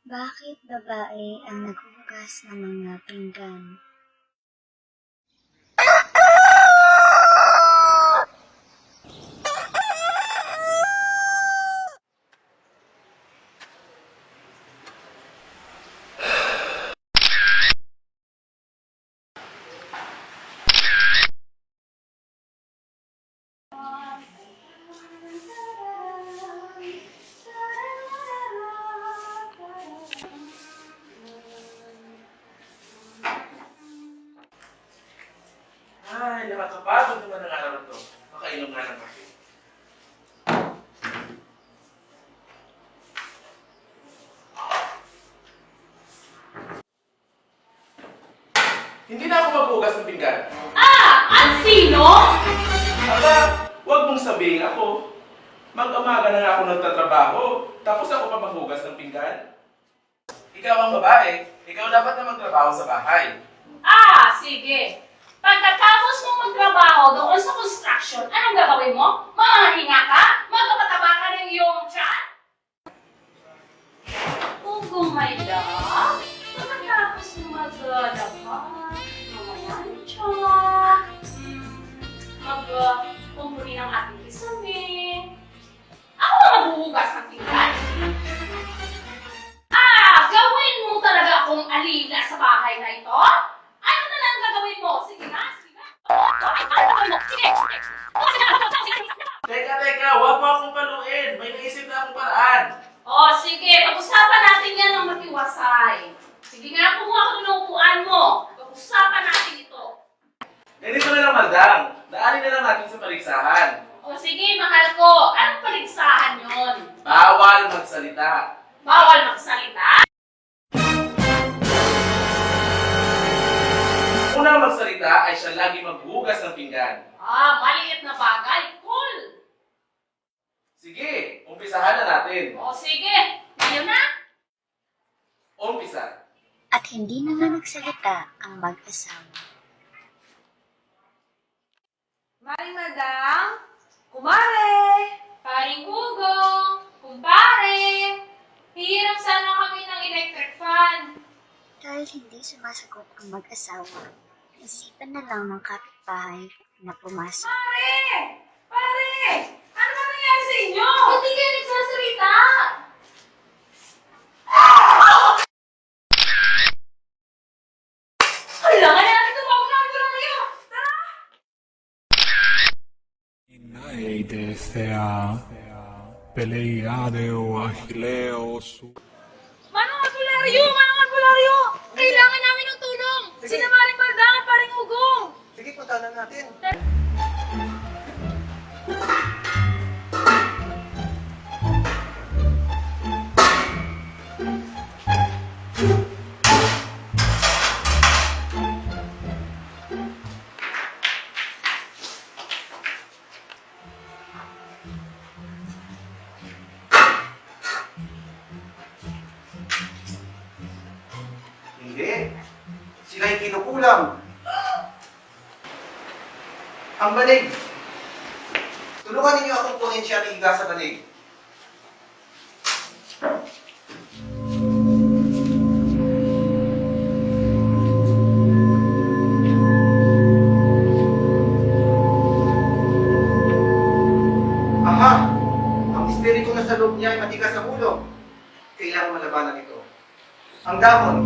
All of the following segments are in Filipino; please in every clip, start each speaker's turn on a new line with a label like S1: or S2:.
S1: Bakit babae ang naghuhugas ng mga pinggan?
S2: Ay, nakakapagod naman ang araw na to. Makainom nga ng kape. Hindi na ako maghugas ng pinggan.
S3: Ang sino?
S2: Aba, huwag mong sabihin ako. Mag-amaga na nga ako nagtatrabaho, tapos ako pa maghugas ng pinggan. Ikaw ang babae, ikaw dapat na magtrabaho sa bahay.
S3: Sige. Pagkatapos mo magtrabaho doon sa construction, anong gagawin mo? Mamahinga ka? Magpapataba ka ng iyong tiyan? Kung gumaya, pagkatapos mo maglalakad, mamamansya, magkumpuni ng ating kisame, ako na maghuhugas ng tinggan. Gawin mo talaga akong alila sa bahay na ito? Ano na lang gagawin mo? Sige na, sige na. Sige.
S2: Teka, huwag mo akong paluin. May naisip na akong paraan.
S3: Sige. Pag-usapan natin yan ng matiwasay. Sige nga, kumuha ko ng upuan mo. Pag-usapan natin ito.
S2: Ganito na lang, madam. Daanin na lang natin sa paligsahan.
S3: Sige, mahal ko. Anong paligsahan yon?
S2: Bawal magsalita.
S3: Bawal magsalita?
S2: Unang magsalita ay siya lagi maghugas ng pinggan.
S3: Maliit na bagay. Cool.
S2: Sige, umpisahan na natin.
S3: Sige. Ngayon na.
S2: Umpisa.
S1: At hindi naman nagsalita ang mag-asawa.
S4: Maring madam, kumare!
S3: Paring Gugong, kumpare. Hihiram sana kami ng electric fan.
S1: Dahil hindi sumasagot ang mag-asawa, naisipan na lang ng kapitbahay na pumasok.
S3: Pare! Ano ba nangyari sa inyo? Hindi kayo nagsasalita! Kailangan natin tumawag ng ambulansya! Tara!
S5: Η Θεά, Πελεϊάδε ο Αχιλλέος σου.
S3: Manong albularyo! Kailangan namin ng tulong! Sina Maring Maldang at Paring Ugong!
S6: Sige, puntahan natin. Hindi. Sila'y kinukulam. Ang banig. Tulungan ninyo akong kunin siya at ihiga sa banig. Aha! Ang espiritu na sa loob niya ay matigas sa ulo. Kailangan malabanan ito. Ang dahon.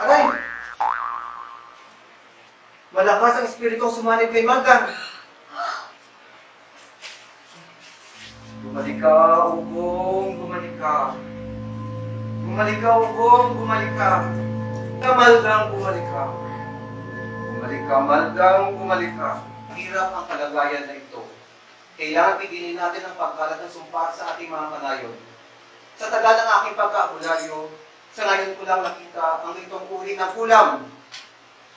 S6: Aray! Malakas ang espiritu ang sumanib kay Magdan. Bumalik ka, Ugong, bumalik ka. Bumalik ka, Ugong, bumalik ka. Maldang, bumalik ka. Bumalik ka, Maldang, bumalik ka. Hirap ang kalagayan na ito. Kailangan pigilin natin ang pagkalat ng sumpa sa ating mga kanayon. Sa tagal ng aking pagkabularyo, Sa ngayon ko lang nakita ang itong uri ng ulam.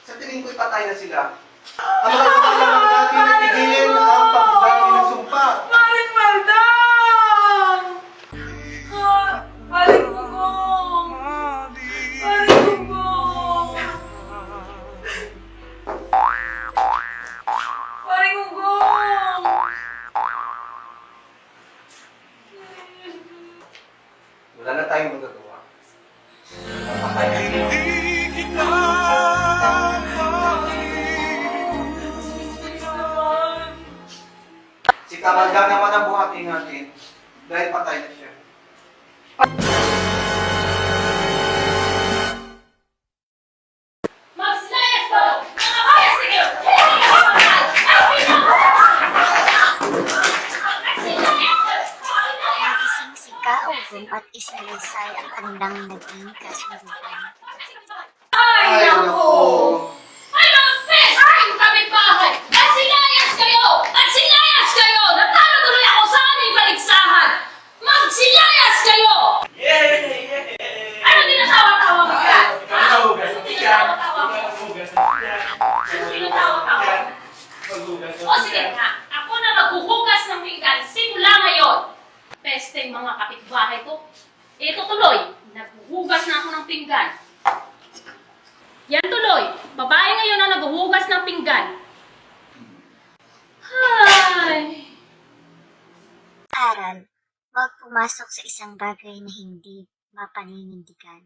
S6: Sa tingin ko'y patay na sila. Ang mga lang natin na tigilin ang pagdami ng sumpa.
S4: Maring Maldang! Maring Gugong! Maring Gugong! Maring Gugong!
S6: Wala na tayong magagawa. Patay na sila. Si Kamaldang naman ang buhatin natin dahil patay na siya.
S3: Magsilayas ko! Mga kaya, sige! Hindi ka kapal! Ay, Magsilayas!
S1: Nagising si Kaugong at isinaysay ang kanilang naging kasunduan.
S3: Ay, naku! Ay, mga pes! Ang kapitbahay! Magsilayas kayo! Magsilayas kayo! Natalo tuloy ako sa aming paligsahan! Magsilayas kayo!
S2: Yay!
S3: Ano tinatawa-tawa mo ka?
S2: Ikaw ang mahugas ng pinggan.
S3: Tinatawa-tawa mo?
S2: Ikaw ang mahugas ng pinggan.
S3: Ano tinatawa-tawa mo?
S2: Maghugas ng
S3: O sige
S2: pinggan.
S3: nga, ako na maghuhugas ng pinggan simula ngayon. Peste mga kapitbahay ko. Ito tuloy, naghuhugas na ako ng pinggan. Yan tuloy, babae ngayon na naghuhugas ng pinggan. Ay!
S1: Aral, huwag pumasok sa isang bagay na hindi mapaninindigan.